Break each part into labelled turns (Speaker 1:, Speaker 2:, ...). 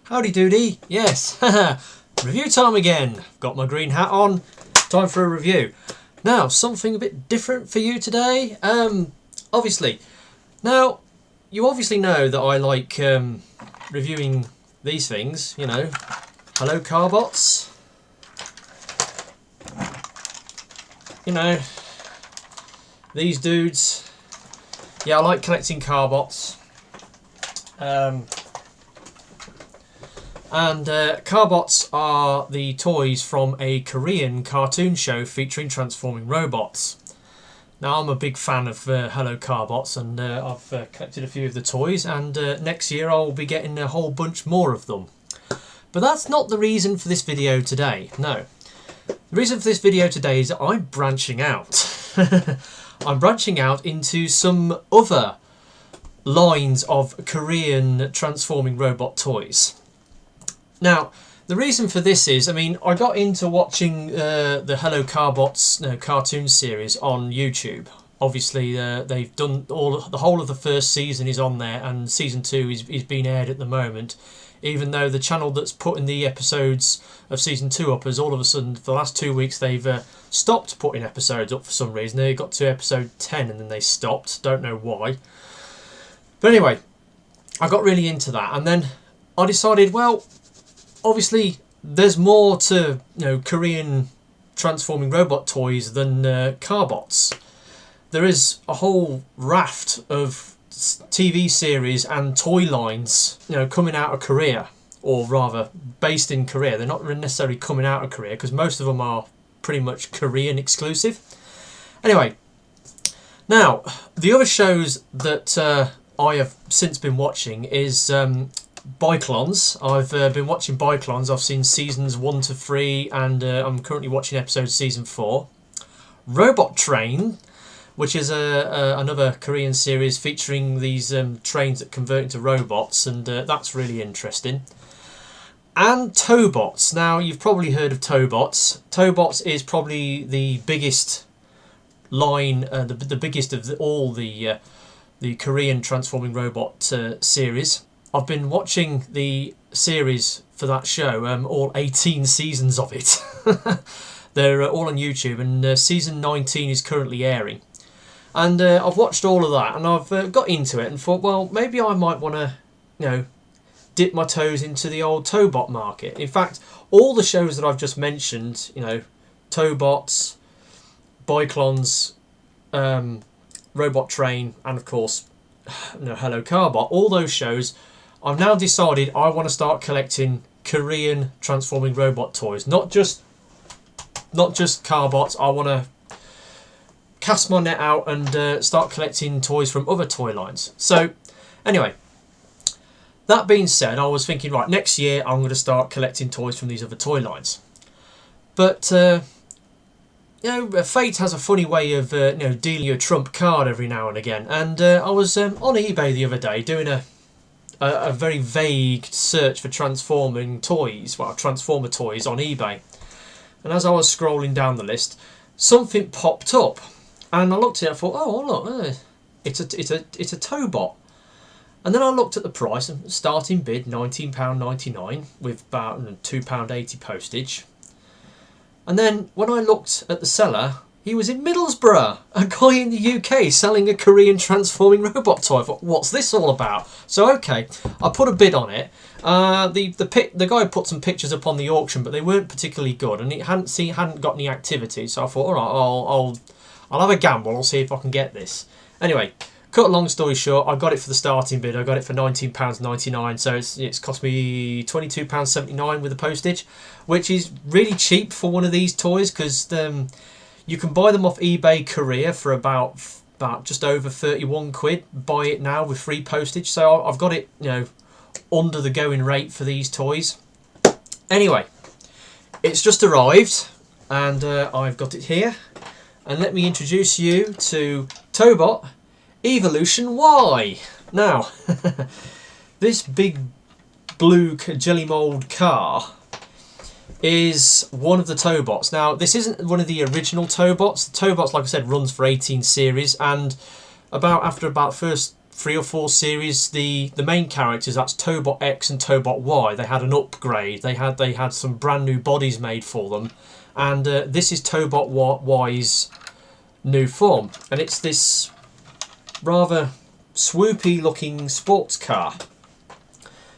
Speaker 1: Howdy doody, yes, review time again. Got my green hat on, time for a review. Now, something a bit different for you today, obviously. Now, you obviously know that I like reviewing these things, you know, Hello Carbots. You know, these dudes. Yeah, I like collecting Carbots. Carbots are the toys from a Korean cartoon show featuring transforming robots. Now, I'm a big fan of Hello Carbots, and I've collected a few of the toys, and next year I'll be getting a whole bunch more of them. But that's not the reason for this video today, no. The reason for this video today is that I'm branching out. I'm branching out into some other lines of Korean transforming robot toys. Now, the reason for this is, I mean, I got into watching the Hello Carbots cartoon series on YouTube. Obviously, they've done the whole of the first season is on there, and season 2 is being aired at the moment. Even though the channel that's putting the episodes of season 2 up has all of a sudden, for the last 2 weeks, they've stopped putting episodes up for some reason. They got to episode 10 and then they stopped. Don't know why. But anyway, I got really into that, and then I decided, well, obviously there's more to, you know, Korean transforming robot toys than Carbots. There is a whole raft of TV series and toy lines, you know, coming out of Korea, or rather based in Korea. They're not necessarily coming out of Korea because most of them are pretty much Korean exclusive. Anyway, now the other shows that I have since been watching is Biklonz. I've been watching Biklonz. I've seen seasons 1 to 3, and I'm currently watching episodes season 4. Robot Train, which is another Korean series featuring these trains that convert into robots, and that's really interesting. And Tobots. Now, you've probably heard of Tobots. Tobots is probably the biggest line, the biggest of all the Korean transforming robot series. I've been watching the series for that show, all 18 seasons of it. They're all on YouTube, and season 19 is currently airing. And I've watched all of that, and I've got into it and thought, well, maybe I might want to, you know, dip my toes into the old Tobot market. In fact, all the shows that I've just mentioned, you know, Tobots, Biklonz, Robot Train, and of course, you know, Hello Carbot, all those shows, I've now decided I want to start collecting Korean transforming robot toys. Not just Carbots. I want to cast my net out and start collecting toys from other toy lines. So, anyway, that being said, I was thinking, right, next year I'm going to start collecting toys from these other toy lines. But, you know, fate has a funny way of, you know, dealing you a trump card every now and again. And I was on eBay the other day doing a very vague search for transforming toys, well, Transformer toys on eBay. And as I was scrolling down the list, something popped up. And I looked at it and thought, oh, look, it's a Tobot. And then I looked at the price, and starting bid £19.99 with about £2.80 postage. And then when I looked at the seller, he was in Middlesbrough, a guy in the UK selling a Korean transforming robot toy. I thought, what's this all about? So okay, I put a bid on it. The guy put some pictures up on the auction, but they weren't particularly good, and it hadn't got any activity. So I thought, all right, I'll have a gamble. I'll see if I can get this. Anyway, cut a long story short, I got it for the starting bid. I got it for £19.99, so it's cost me £22.79 with the postage, which is really cheap for one of these toys, because you can buy them off eBay Korea for about just over 31 quid. Buy it now with free postage. So I've got it, you know, under the going rate for these toys. Anyway, it's just arrived, and I've got it here. And let me introduce you to Tobot Evolution Y. Now, this big blue jelly mould car is one of the Tobots. Now, this isn't one of the original Tobots. The Tobots, like I said, runs for 18 series, and after about first 3 or 4 series, the main characters, that's Tobot X and Tobot Y, they had an upgrade. They had some brand new bodies made for them, and this is Tobot Y's new form, and it's this rather swoopy looking sports car.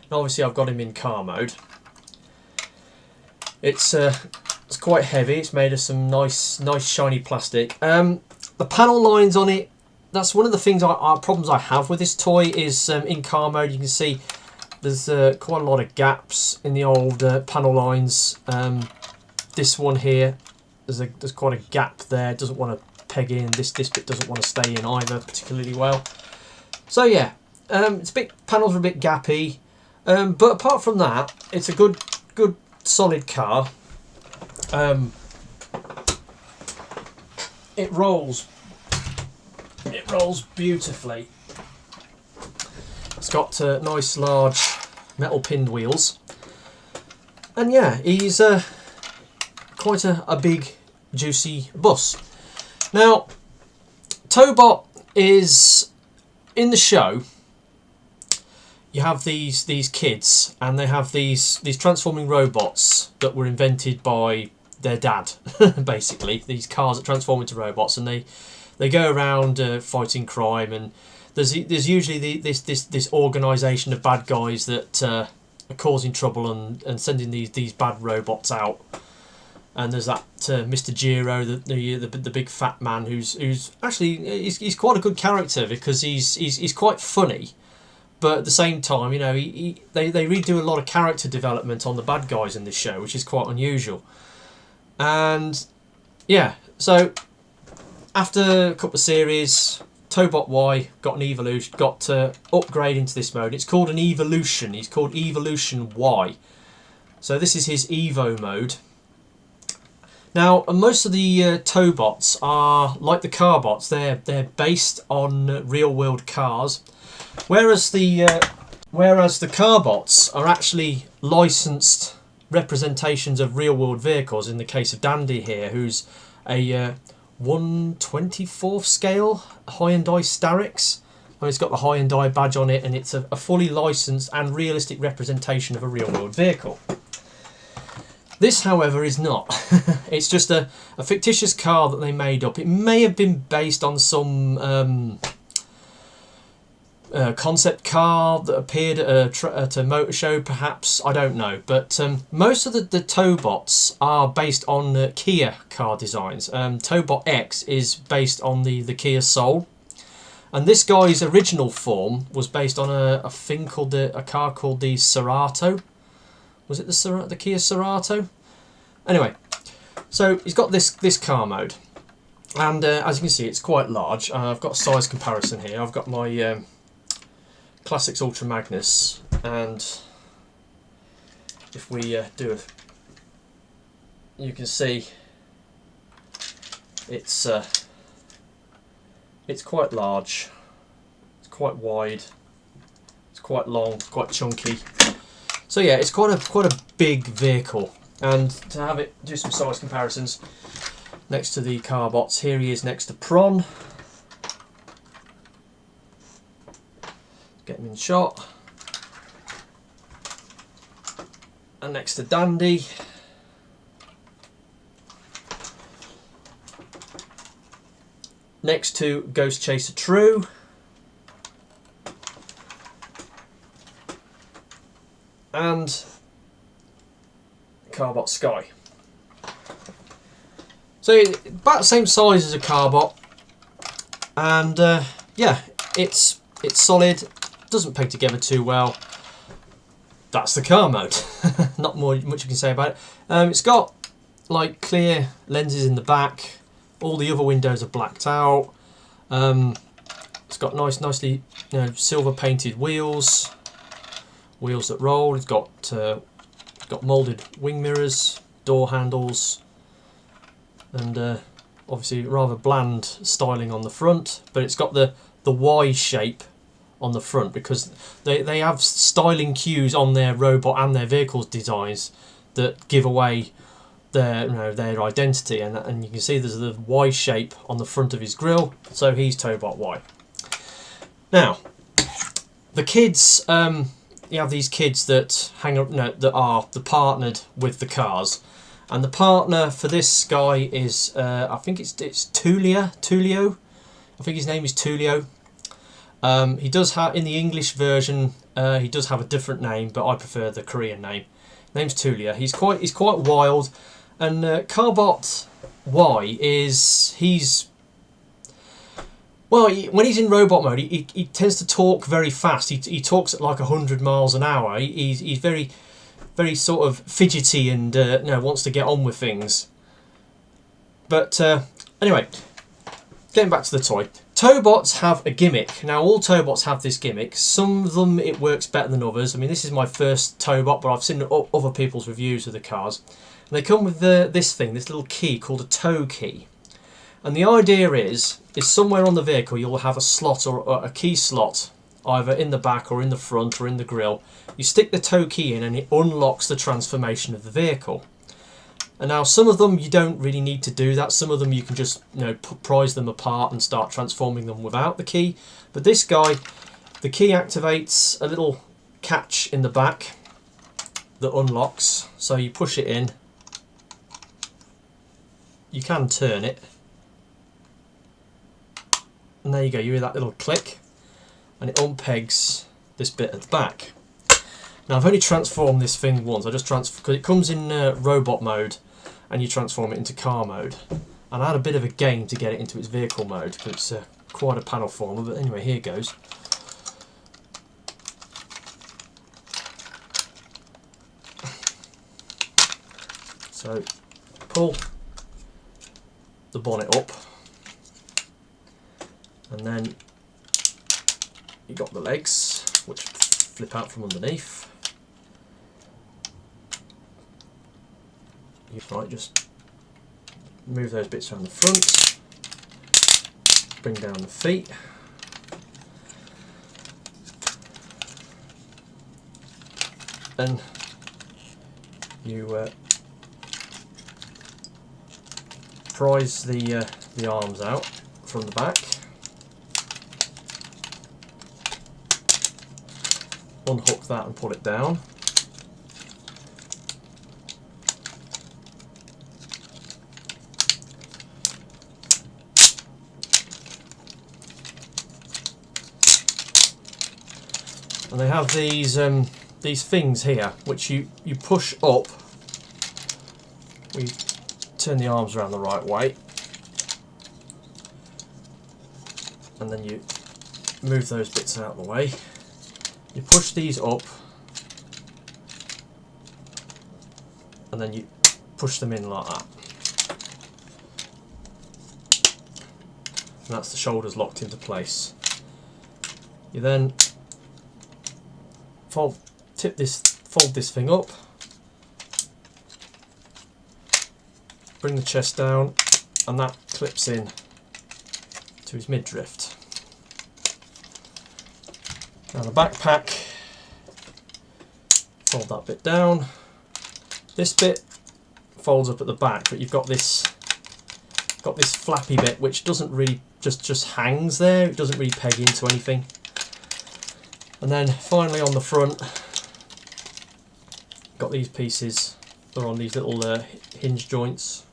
Speaker 1: And obviously I've got him in car mode. It's quite heavy. It's made of some nice shiny plastic. The panel lines on it, that's one of the things problems I have with this toy is in car mode you can see there's quite a lot of gaps in the old panel lines. This one here, there's quite a gap there. It doesn't want to peg in. This bit doesn't want to stay in either particularly well. So yeah, panels are a bit gappy, but apart from that, it's a good solid car. It rolls beautifully. It's got nice large metal pinned wheels, and yeah, he's quite a big juicy bus. Now, Tobot is in the show. You have these kids, and they have these transforming robots that were invented by their dad, basically. These cars that transform into robots, and they go around fighting crime. And there's usually this organisation of bad guys that are causing trouble and sending these bad robots out. And there's that Mr. Giro, the big fat man, who's actually he's quite a good character because he's quite funny. But at the same time, you know, they really do a lot of character development on the bad guys in this show, which is quite unusual. And yeah, so after a couple of series, Tobot Y got an evolution, got upgrade into this mode. It's called an evolution. He's called Evolution Y. So this is his Evo mode. Now, most of the Tobots are like the Carbots. They're based on real-world cars. Whereas the Carbots are actually licensed representations of real-world vehicles. In the case of Dandy here, who's a 1/24th scale Hyundai Starex. And it's got the Hyundai badge on it, and it's a fully licensed and realistic representation of a real-world vehicle. This, however, is not. It's just a fictitious car that they made up. It may have been based on some concept car that appeared at a motor show, perhaps. I don't know. But most of the Tobots are based on Kia car designs. Tobot X is based on the Kia Soul. And this guy's original form was based on a thing called a car called the Cerato. Was it the Kia Cerato? Anyway, so he's got this car mode. And as you can see, it's quite large. I've got a size comparison here. I've got my Classics Ultra Magnus, and if we do you can see it's quite large, it's quite wide, it's quite long, it's quite chunky. So yeah, it's quite a big vehicle. And to have it do some size comparisons next to the Carbots, here he is next to Prawn. Get him in shot. And next to Dandy. Next to Ghost Chaser True. And Carbot Sky. So about the same size as a Carbot, and yeah, it's solid. Doesn't peg together too well. That's the car mode. Not much you can say about it. It's got like clear lenses in the back. All the other windows are blacked out. It's got nicely silver painted wheels that roll. It's got moulded wing mirrors, door handles, and obviously rather bland styling on the front. But it's got the Y shape on the front because they have styling cues on their robot and their vehicles designs that give away their identity, and you can see there's the Y shape on the front of his grille, so he's Tobot Y. Now, The kids, you have these kids that that are partnered with the cars, and the partner for this guy is I think it's Tulio. I think his name is Tulio. He does have, in the English version, he does have a different name, but I prefer the Korean name. His name's Tulio. He's quite wild, and Carbot Y he's. Well, when he's in robot mode, he tends to talk very fast. He talks at like 100 miles an hour. He's very, very sort of fidgety and wants to get on with things. But anyway, getting back to the toy. Tobots have a gimmick. Now, all Tobots have this gimmick. Some of them, it works better than others. I mean, this is my first Tobot, but I've seen other people's reviews of the cars. And they come with this little key called a tow key. And the idea is somewhere on the vehicle you'll have a slot or a key slot, either in the back or in the front or in the grille. You stick the tow key in and it unlocks the transformation of the vehicle. And now some of them you don't really need to do that. Some of them you can just prise them apart and start transforming them without the key. But this guy, the key activates a little catch in the back that unlocks. So you push it in. You can turn it. And there you go, you hear that little click, and it unpegs this bit at the back. Now I've only transformed this thing once. I just because it comes in robot mode, and you transform it into car mode. And I had a bit of a game to get it into its vehicle mode because it's quite a panel former. But anyway, here goes. So pull the bonnet up. And then you got the legs, which flip out from underneath. Right, just move those bits around the front, bring down the feet. Then you prise the arms out from the back. Unhook that and pull it down. And they have these things here which you push up. We turn the arms around the right way, and then you move those bits out of the way. You push these up, and then you push them in like that. And that's the shoulders locked into place. You then fold this thing up, bring the chest down, and that clips in to his midriff. Now the backpack, fold that bit down. This bit folds up at the back, but you've got this flappy bit which doesn't really just hangs there. It doesn't really peg into anything. And then finally on the front, got these pieces that are on these little hinge joints.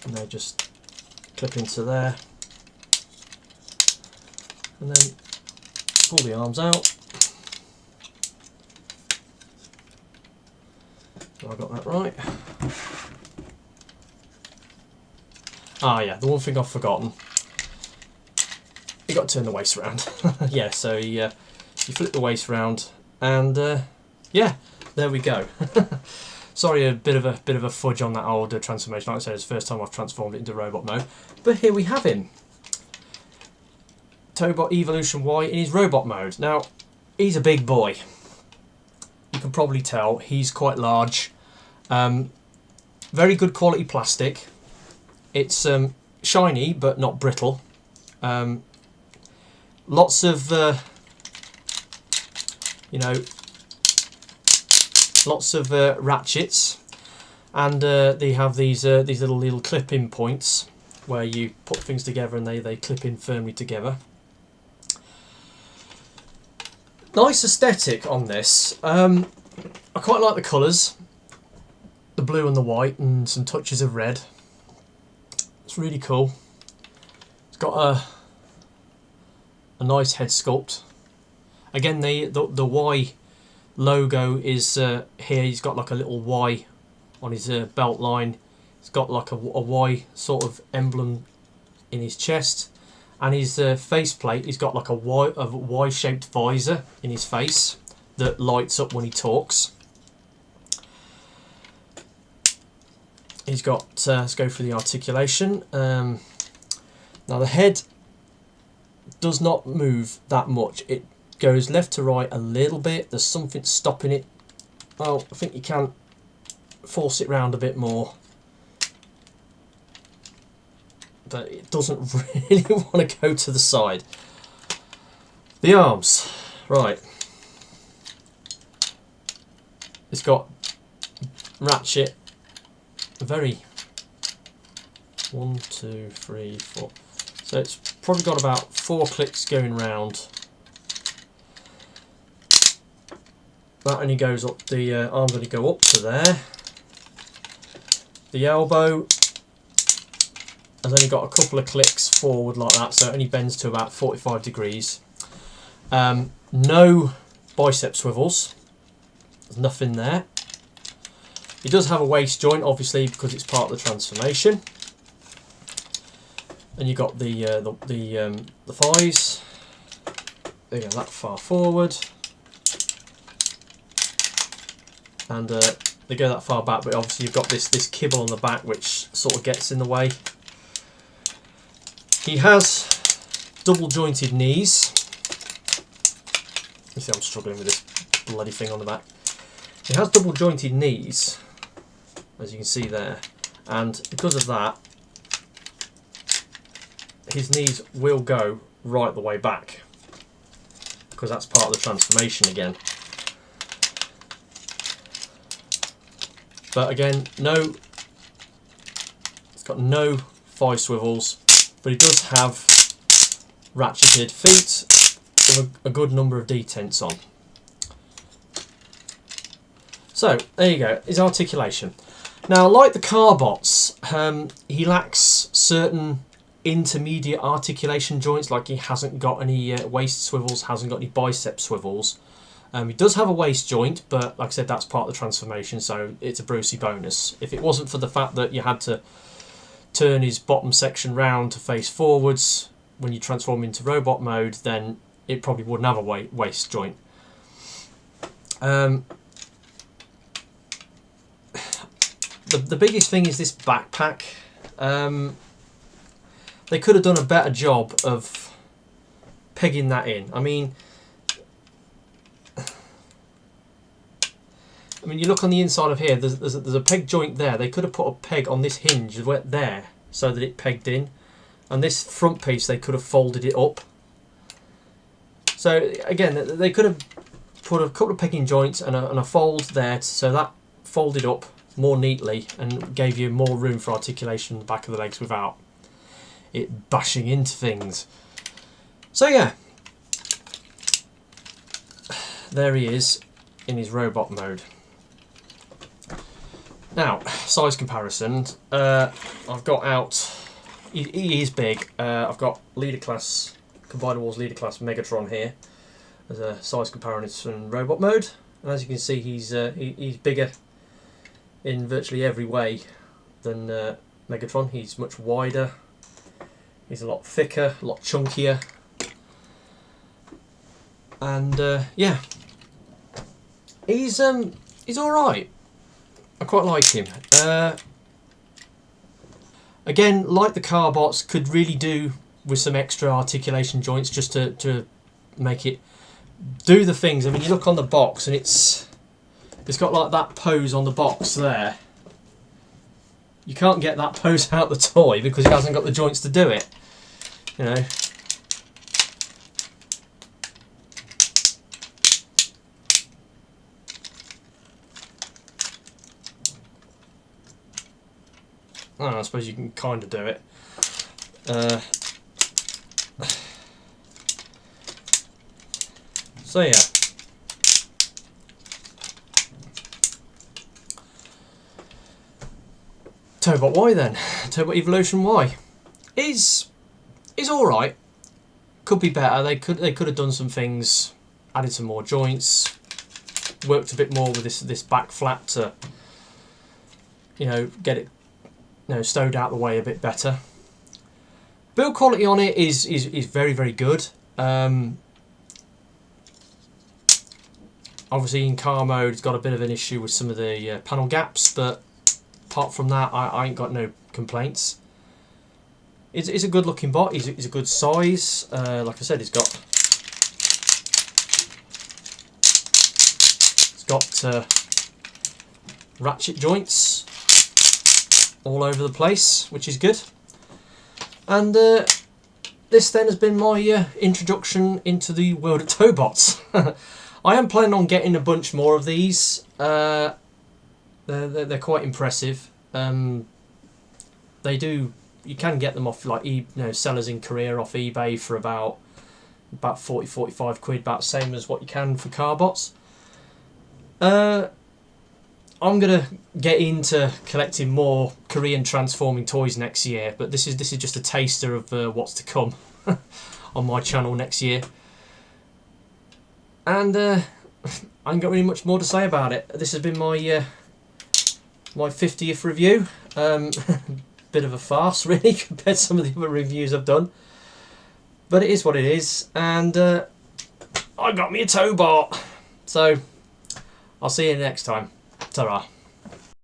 Speaker 1: And they just clip into there, and then pull the arms out. Have I got that right? Ah yeah, the one thing I've forgotten. You got to turn the waist round. Yeah, so you flip the waist round, and yeah, there we go. Sorry, a bit of a fudge on that old transformation. Like I said, it's the first time I've transformed it into robot mode. But here we have him. Tobot Evolution Y in his robot mode. Now, he's a big boy. You can probably tell he's quite large. Very good quality plastic. It's shiny but not brittle. Lots of lots of ratchets, and they have these little clip-in points where you put things together and they clip in firmly together. Nice aesthetic on this. I quite like the colours, the blue and the white, and some touches of red. It's really cool. It's got a nice head sculpt. Again, the Y logo is here. He's got like a little Y on his belt line. He's got like a Y sort of emblem in his chest, and his faceplate, he's got like a Y-shaped visor in his face that lights up when he talks. He's got, let's go through the articulation. Now the head does not move that much. It goes left to right a little bit. There's something stopping it. Well, I think you can force it round a bit more, but it doesn't really want to go to the side. The arms, right. It's got ratchet, very 1, 2, 3, 4. So it's probably got about 4 clicks going round. That only goes up, the arms only go up to there. The elbow has only got a couple of clicks forward like that, so it only bends to about 45 degrees. No bicep swivels, there's nothing there. It does have a waist joint, obviously, because it's part of the transformation. And you got the thighs. They go that far forward, and they go that far back. But obviously, you've got this kibble on the back, which sort of gets in the way. He has double jointed knees. You see, I'm struggling with this bloody thing on the back. He has double jointed knees, as you can see there, and because of that, his knees will go right the way back, because that's part of the transformation again. But again, it's got no thigh swivels, but he does have ratcheted feet with a good number of detents on. So there you go, his articulation. Now, like the Carbots, he lacks certain intermediate articulation joints, like he hasn't got any waist swivels, hasn't got any bicep swivels. He does have a waist joint, but like I said, that's part of the transformation, so it's a Brucey bonus. If it wasn't for the fact that you had to turn his bottom section round to face forwards when you transform into robot mode, then it probably wouldn't have a waist joint. The biggest thing is this backpack. They could have done a better job of pegging that in. I mean, you look on the inside of here, there's a peg joint there. They could have put a peg on this hinge there so that it pegged in. And this front piece, they could have folded it up. So again, they could have put a couple of pegging joints and a fold there, so that folded up more neatly and gave you more room for articulation in the back of the legs without it bashing into things. So yeah, there he is in his robot mode. Now, size comparison. I've got out, he is big. I've got Leader Class, Combiner Wars Leader Class Megatron here as a size comparison robot mode. And as you can see, he's bigger in virtually every way than Megatron. He's much wider. He's a lot thicker, a lot chunkier. And yeah, he's all right. I quite like him. Again, like the Carbots, could really do with some extra articulation joints just to make it do the things. I mean, you look on the box and it's got like that pose on the box there. You can't get that pose out the toy because it hasn't got the joints to do it. You know. I suppose you can kind of do it. So yeah. Tobot Y then. Tobot Evolution Y is all right. Could be better. They could have done some things, added some more joints, worked a bit more with this back flap to, you know, get it, you know, stowed out the way a bit better. Build quality on it is very, very good. Obviously in car mode it's got a bit of an issue with some of the panel gaps, but apart from that I ain't got no complaints. It's a good looking bot, it's a good size. Like I said, it's got ratchet joints all over the place, which is good. And this then has been my introduction into the world of Tobots. I am planning on getting a bunch more of these. They're quite impressive. You can get them off like sellers in Korea off eBay for about 40-45 quid, about the same as what you can for Carbots. I'm gonna get into collecting more Korean transforming toys next year, but this is just a taster of what's to come on my channel next year. And I ain't got really much more to say about it. This has been my 50th review. Bit of a farce really compared to some of the other reviews I've done, but it is what it is. And I got me a Tobot, so I'll see you next time. Ta-ra.